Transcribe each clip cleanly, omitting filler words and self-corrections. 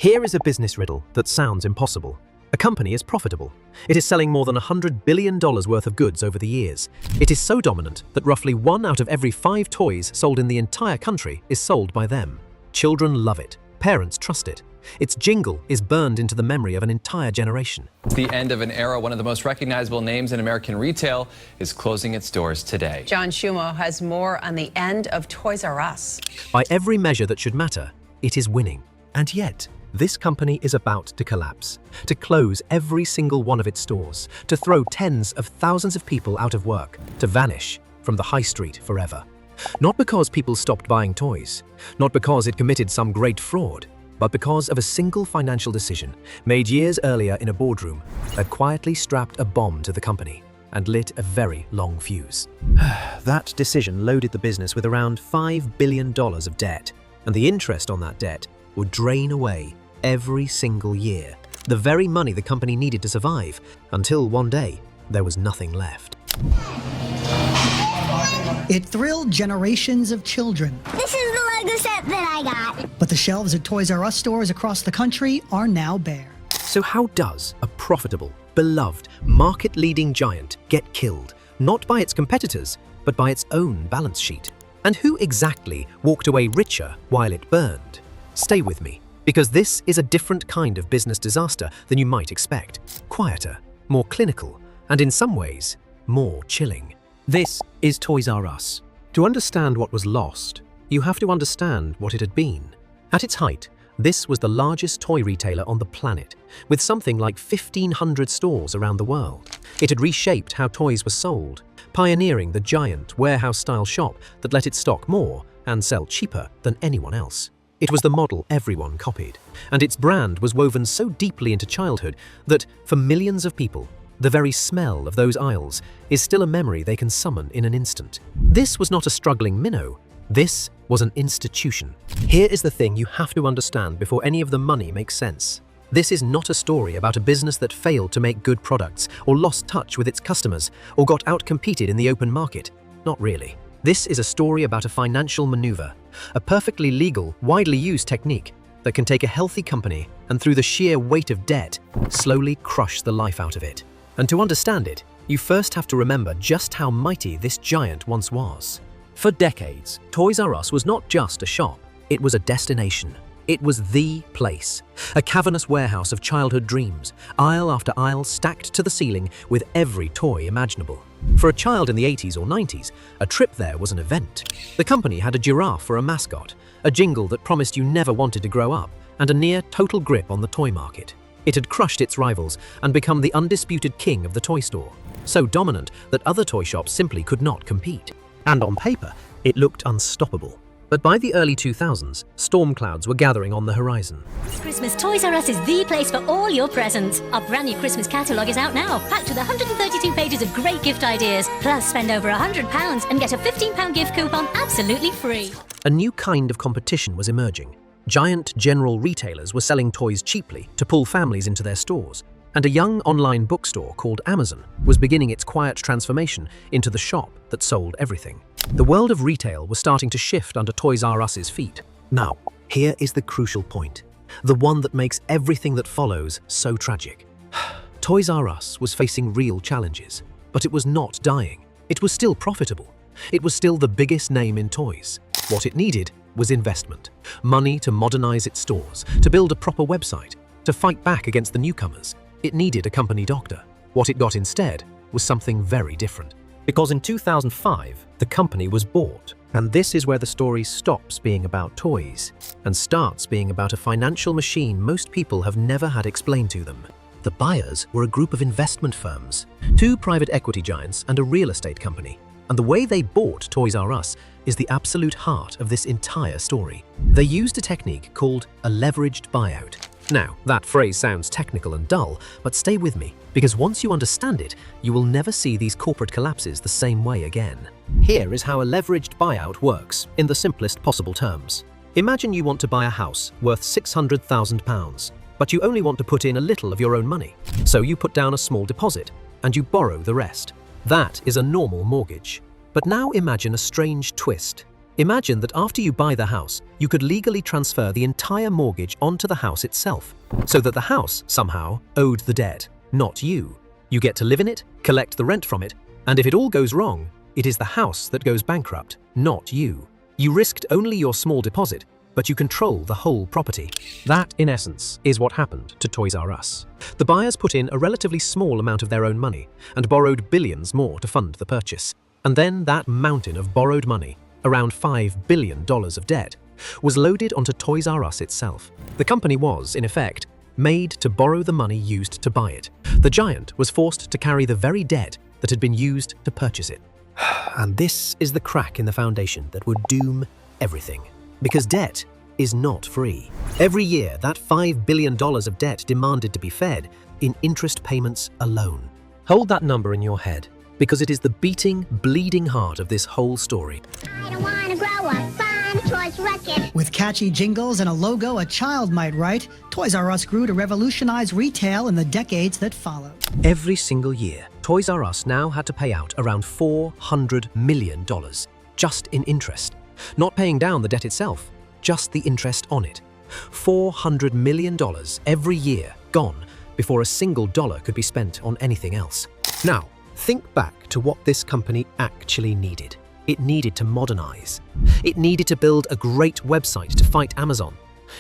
Here is a business riddle that sounds impossible. A company is profitable. It is selling more than $100 billion worth of goods over the years. It is so dominant that roughly 1 out of every 5 toys sold in the entire country is sold by them. Children love it. Parents trust it. Its jingle is burned into the memory of an entire generation. The end of an era. One of the most recognizable names in American retail is closing its doors today. John Schumo has more on the end of Toys R Us. By every measure that should matter, it is winning. And yet, this company is about to collapse, to close every single one of its stores, to throw tens of thousands of people out of work, to vanish from the high street forever. Not because people stopped buying toys, not because it committed some great fraud, but because of a single financial decision made years earlier in a boardroom that quietly strapped a bomb to the company and lit a very long fuse. That decision loaded the business with around $5 billion of debt, and the interest on that debt would drain away every single year, the very money the company needed to survive, until one day there was nothing left. It thrilled generations of children. This is the Lego set that I got. But the shelves at Toys R Us stores across the country are now bare. So how does a profitable, beloved, market-leading giant get killed, not by its competitors, but by its own balance sheet? And who exactly walked away richer while it burned? Stay with me, because this is a different kind of business disaster than you might expect. Quieter, more clinical, and in some ways, more chilling. This is Toys R Us. To understand what was lost, you have to understand what it had been. At its height, this was the largest toy retailer on the planet, with something like 1,500 stores around the world. It had reshaped how toys were sold, pioneering the giant warehouse-style shop that let it stock more and sell cheaper than anyone else. It was the model everyone copied, and its brand was woven so deeply into childhood that, for millions of people, the very smell of those aisles is still a memory they can summon in an instant. This was not a struggling minnow. This was an institution. Here is the thing you have to understand before any of the money makes sense. This is not a story about a business that failed to make good products, or lost touch with its customers, or got outcompeted in the open market. Not really. This is a story about a financial maneuver, a perfectly legal, widely used technique that can take a healthy company and, through the sheer weight of debt, slowly crush the life out of it. And to understand it, you first have to remember just how mighty this giant once was. For decades, Toys R Us was not just a shop, it was a destination. It was the place, a cavernous warehouse of childhood dreams, aisle after aisle stacked to the ceiling with every toy imaginable. For a child in the 80s or 90s, a trip there was an event. The company had a giraffe for a mascot, a jingle that promised you never wanted to grow up, and a near total grip on the toy market. It had crushed its rivals and become the undisputed king of the toy store, so dominant that other toy shops simply could not compete. And on paper, it looked unstoppable. But by the early 2000s, storm clouds were gathering on the horizon. This Christmas, Toys R Us is the place for all your presents. Our brand new Christmas catalogue is out now, packed with 132 pages of great gift ideas. Plus, spend over £100 and get a £15 gift coupon absolutely free. A new kind of competition was emerging. Giant general retailers were selling toys cheaply to pull families into their stores, and a young online bookstore called Amazon was beginning its quiet transformation into the shop that sold everything. The world of retail was starting to shift under Toys R Us's feet. Now, here is the crucial point, the one that makes everything that follows so tragic. Toys R Us was facing real challenges, but it was not dying. It was still profitable. It was still the biggest name in toys. What it needed was investment, money to modernize its stores, to build a proper website, to fight back against the newcomers. It needed a company doctor. What it got instead was something very different. Because in 2005, the company was bought. And this is where the story stops being about toys and starts being about a financial machine most people have never had explained to them. The buyers were a group of investment firms, 2 private equity giants and a real estate company. And the way they bought Toys R Us is the absolute heart of this entire story. They used a technique called a leveraged buyout. Now, that phrase sounds technical and dull, but stay with me, because once you understand it, you will never see these corporate collapses the same way again. Here is how a leveraged buyout works, in the simplest possible terms. Imagine you want to buy a house worth £600,000, but you only want to put in a little of your own money. So you put down a small deposit, and you borrow the rest. That is a normal mortgage. But now imagine a strange twist. Imagine that after you buy the house, you could legally transfer the entire mortgage onto the house itself, so that the house, somehow, owed the debt, not you. You get to live in it, collect the rent from it, and if it all goes wrong, it is the house that goes bankrupt, not you. You risked only your small deposit, but you control the whole property. That, in essence, is what happened to Toys R Us. The buyers put in a relatively small amount of their own money and borrowed billions more to fund the purchase. And then that mountain of borrowed money, around $5 billion of debt, was loaded onto Toys R Us itself. The company was, in effect, made to borrow the money used to buy it. The giant was forced to carry the very debt that had been used to purchase it. And this is the crack in the foundation that would doom everything. Because debt is not free. Every year, that $5 billion of debt demanded to be fed in interest payments alone. Hold that number in your head, because it is the beating, bleeding heart of this whole story. I don't want to grow up. Fun Toys Record. With catchy jingles and a logo a child might write, Toys R Us grew to revolutionize retail in the decades that followed. Every single year, Toys R Us now had to pay out around $400 million just in interest. Not paying down the debt itself, just the interest on it. $400 million every year gone before a single dollar could be spent on anything else. Now, think back to what this company actually needed. It needed to modernize. It needed to build a great website to fight Amazon.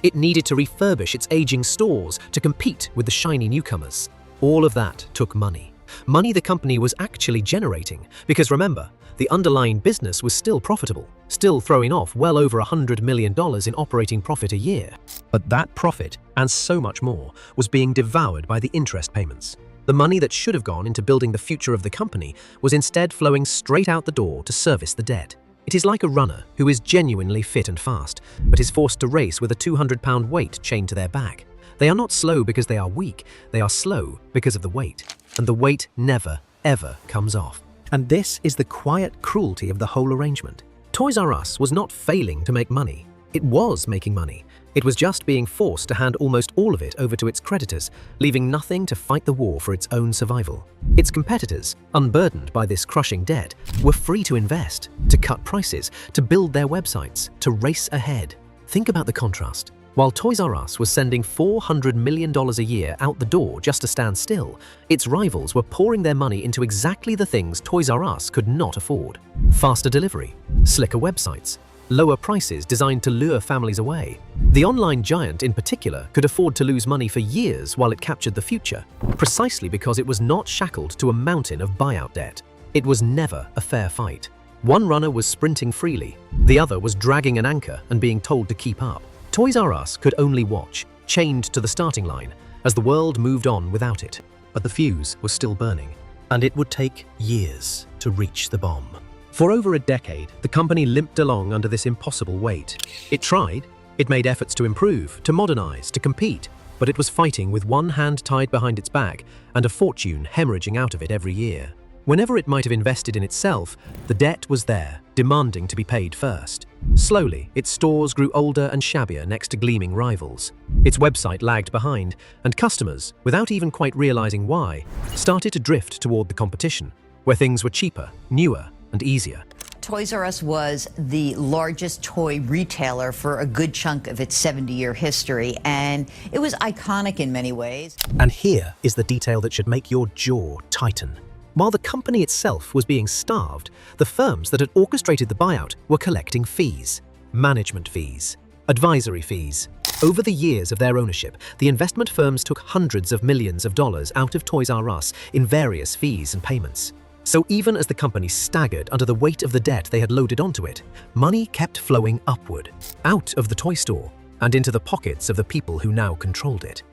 It needed to refurbish its aging stores to compete with the shiny newcomers. All of that took money. Money the company was actually generating, because remember, the underlying business was still profitable, still throwing off well over $100 million in operating profit a year. But that profit, and so much more, was being devoured by the interest payments. The money that should have gone into building the future of the company was instead flowing straight out the door to service the debt. It is like a runner who is genuinely fit and fast, but is forced to race with a 200-pound weight chained to their back. They are not slow because they are weak, they are slow because of the weight. And the weight never, ever comes off. And this is the quiet cruelty of the whole arrangement. Toys R Us was not failing to make money. It was making money. It was just being forced to hand almost all of it over to its creditors, leaving nothing to fight the war for its own survival. Its competitors, unburdened by this crushing debt, were free to invest, to cut prices, to build their websites, to race ahead. Think about the contrast. While Toys R Us was sending $400 million a year out the door just to stand still, its rivals were pouring their money into exactly the things Toys R Us could not afford. Faster delivery, slicker websites, lower prices designed to lure families away. The online giant in particular could afford to lose money for years while it captured the future, precisely because it was not shackled to a mountain of buyout debt. It was never a fair fight. One runner was sprinting freely, the other was dragging an anchor and being told to keep up. Toys R Us could only watch, chained to the starting line, as the world moved on without it. But the fuse was still burning, and it would take years to reach the bomb. For over a decade, the company limped along under this impossible weight. It tried, it made efforts to improve, to modernize, to compete, but it was fighting with one hand tied behind its back and a fortune hemorrhaging out of it every year. Whenever it might have invested in itself, the debt was there, demanding to be paid first. Slowly, its stores grew older and shabbier next to gleaming rivals. Its website lagged behind, and customers, without even quite realizing why, started to drift toward the competition, where things were cheaper, newer, and easier. Toys R Us was the largest toy retailer for a good chunk of its 70-year history, and it was iconic in many ways. And here is the detail that should make your jaw tighten. While the company itself was being starved, the firms that had orchestrated the buyout were collecting fees, management fees, advisory fees. Over the years of their ownership, the investment firms took hundreds of millions of dollars out of Toys R Us in various fees and payments. So even as the company staggered under the weight of the debt they had loaded onto it, money kept flowing upward, out of the toy store, and into the pockets of the people who now controlled it.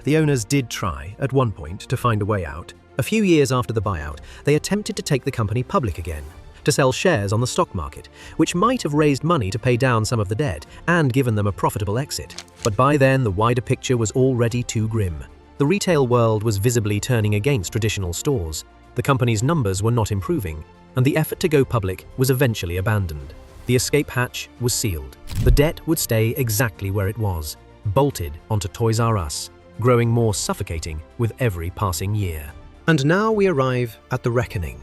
The owners did try, at one point, to find a way out. A few years after the buyout, they attempted to take the company public again, to sell shares on the stock market, which might have raised money to pay down some of the debt and given them a profitable exit. But by then, the wider picture was already too grim. The retail world was visibly turning against traditional stores. The company's numbers were not improving, and the effort to go public was eventually abandoned. The escape hatch was sealed. The debt would stay exactly where it was, bolted onto Toys R Us, growing more suffocating with every passing year. And now we arrive at the reckoning.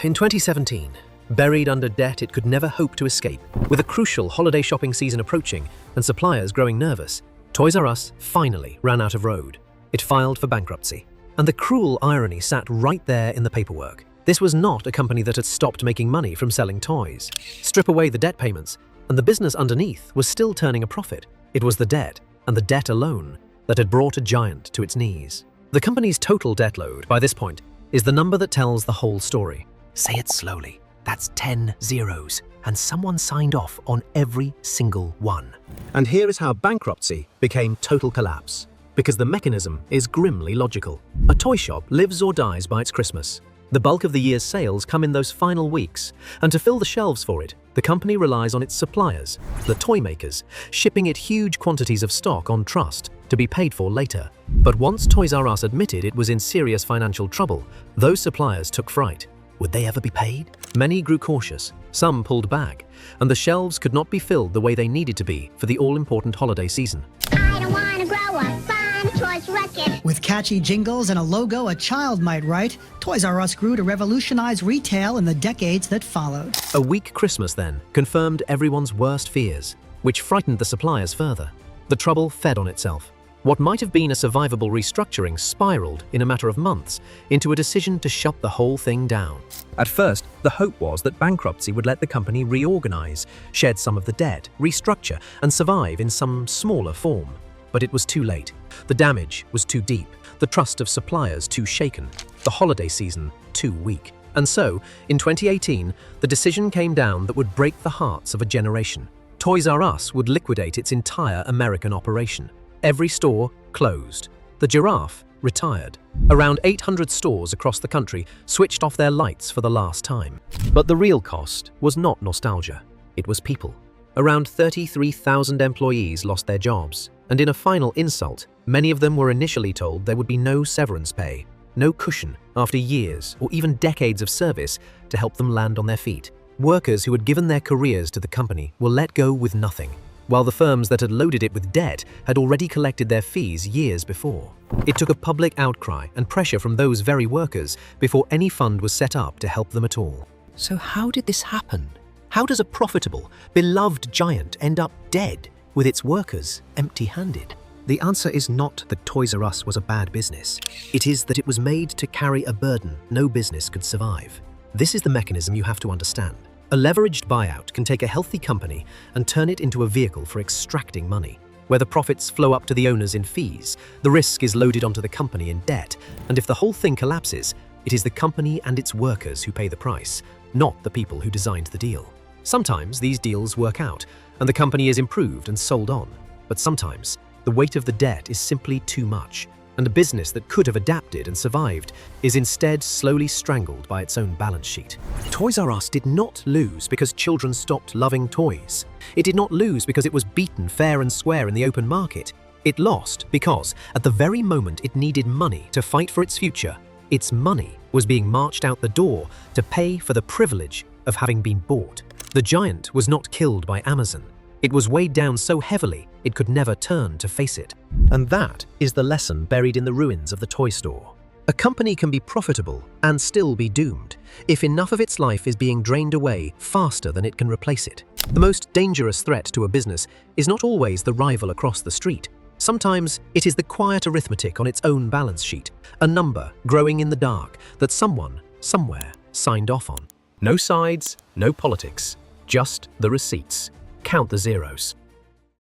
In 2017, Buried under debt it could never hope to escape. With a crucial holiday shopping season approaching and suppliers growing nervous, Toys R Us finally ran out of road. It filed for bankruptcy. And the cruel irony sat right there in the paperwork. This was not a company that had stopped making money from selling toys. Strip away the debt payments, and the business underneath was still turning a profit. It was the debt, and the debt alone, that had brought a giant to its knees. The company's total debt load, by this point, is the number that tells the whole story. Say it slowly. That's 10 zeros, and someone signed off on every single one. And here is how bankruptcy became total collapse. Because the mechanism is grimly logical. A toy shop lives or dies by its Christmas. The bulk of the year's sales come in those final weeks, and to fill the shelves for it, the company relies on its suppliers, the toy makers, shipping it huge quantities of stock on trust to be paid for later. But once Toys R Us admitted it was in serious financial trouble, those suppliers took fright. Would they ever be paid? Many grew cautious, some pulled back, and the shelves could not be filled the way they needed to be for the all-important holiday season. I don't wanna grow up, fun toys wreckage. With catchy jingles and a logo a child might write, Toys R Us grew to revolutionize retail in the decades that followed. A weak Christmas then confirmed everyone's worst fears, which frightened the suppliers further. The trouble fed on itself. What might have been a survivable restructuring spiraled in a matter of months into a decision to shut the whole thing down. At first, the hope was that bankruptcy would let the company reorganize, shed some of the debt, restructure, and survive in some smaller form. But it was too late. The damage was too deep, the trust of suppliers too shaken, the holiday season too weak. And so, in 2018, the decision came down that would break the hearts of a generation. Toys R Us would liquidate its entire American operation. Every store closed. The Giraffe retired. Around 800 stores across the country switched off their lights for the last time. But the real cost was not nostalgia. It was people. Around 33,000 employees lost their jobs, and in a final insult, many of them were initially told there would be no severance pay, no cushion after years or even decades of service to help them land on their feet. Workers who had given their careers to the company were let go with nothing, while the firms that had loaded it with debt had already collected their fees years before. It took a public outcry and pressure from those very workers before any fund was set up to help them at all. So how did this happen? How does a profitable, beloved giant end up dead with its workers empty-handed? The answer is not that Toys R Us was a bad business. It is that it was made to carry a burden no business could survive. This is the mechanism you have to understand. A leveraged buyout can take a healthy company and turn it into a vehicle for extracting money. Where the profits flow up to the owners in fees, the risk is loaded onto the company in debt, and if the whole thing collapses, it is the company and its workers who pay the price, not the people who designed the deal. Sometimes these deals work out, and the company is improved and sold on, but sometimes the weight of the debt is simply too much, and a business that could have adapted and survived is instead slowly strangled by its own balance sheet. Toys R Us did not lose because children stopped loving toys. It did not lose because it was beaten fair and square in the open market. It lost because, at the very moment it needed money to fight for its future, its money was being marched out the door to pay for the privilege of having been bought. The giant was not killed by Amazon. It was weighed down so heavily it could never turn to face it. And that is the lesson buried in the ruins of the toy store. A company can be profitable and still be doomed if enough of its life is being drained away faster than it can replace it. The most dangerous threat to a business is not always the rival across the street. Sometimes it is the quiet arithmetic on its own balance sheet, a number growing in the dark that someone, somewhere, signed off on. No sides, no politics, just the receipts. Count the zeros.